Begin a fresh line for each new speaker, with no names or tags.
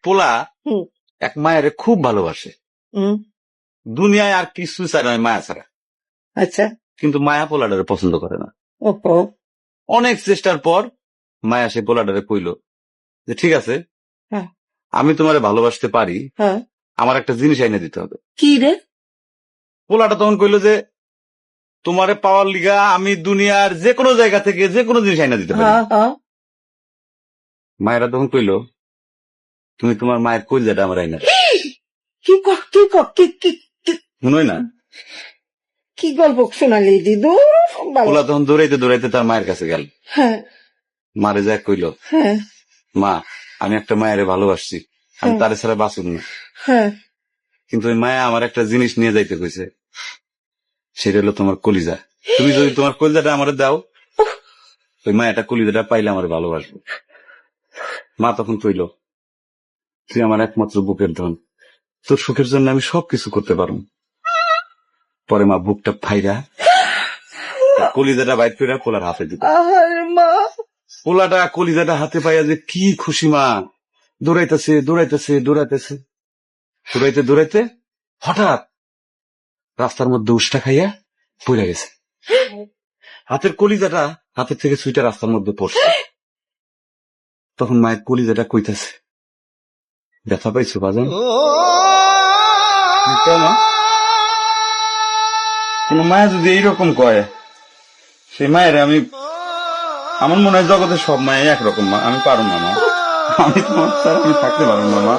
পোলা
হুম।
এক মায়ের খুব ভালোবাসে,
হুম।
দুনিয়ায় আর কিছু চায় না মায়া ছাড়া,
আচ্ছা।
কিন্তু মায়া পোলাটারে পছন্দ করে না।
ওহো।
অনেক চেষ্টার পর মায়া সে পোলাটারে কইল যে ঠিক আছে,
হ্যাঁ।
আমি তোমারে ভালোবাসতে পারি,
হ্যাঁ।
আমার একটা জিনিস এনে দিতে হবে।
কি রে?
পোলাটা তখন কইল যে তোমারে পাওয়ার লিগা আমি দুনিয়ার যে কোনো জায়গা থেকে যে কোনো জিনিস এনে দিতে পারি।
হ্যাঁ হ্যাঁ।
মায়েরা তখন কইল তুমি তোমার মায়ের কইলজাটা আমার আইনা দাও।
কি ক- কি ক- কি কি- কি-
শুনোই না,
কি গল্প শোনালি দিদু?
পোলা তখন দৌড়াইতে দৌড়াইতে তার মায়ের কাছে গেল,
হ্যাঁ
মারে যায় কইল
হ্যাঁ
মা আমি একটা মায়ের ভালোবাসছি, আমি তারে ছাড়া বাঁচুন না,
হ্যাঁ।
কিন্তু ওই মায়া আমার একটা জিনিস নিয়ে যাইতে কইছে, সেটা হলো তোমার কলিজা। তুমি যদি তোমার কলিজাটা আমারে দাও, ওই মায়াটা কলিজাটা পাইলে আমার ভালোবাসবো। মা তখন কইল তুই আমার একমাত্র বুকের ধন, তোর সুখের জন্য আমি সবকিছু করতে পারবো। পরে মা বুকটা ফাইরা কলিজাটা বাইর করে পোলার হাতে দিল।
আহারে মা।
পোলাটা কলিজাটা হাতে পাইয়া যে কি খুশি, মা দৌড়াইতেছে দৌড়াইতেছে দৌড়াইতেছে, দৌড়াইতে দৌড়াইতে হঠাৎ রাস্তার মধ্যে উষ্টা খাইয়া পড়ে গেছে। হাতের কলিজাটা হাতের থেকে সুইটা রাস্তার মধ্যে পড়ছে। তখন মায়ের কলিজাটা কইতাছে ব্যথা পাইছো বাজান? কোন মায়া যদি এইরকম কয়, সেই মায়ের আমি, আমার মনে হয় জগতের সব মায়ে একরকম, মা আমি পারো না, মা আমি তোমার ছাড়া আমি থাকতে পারবো না, মা।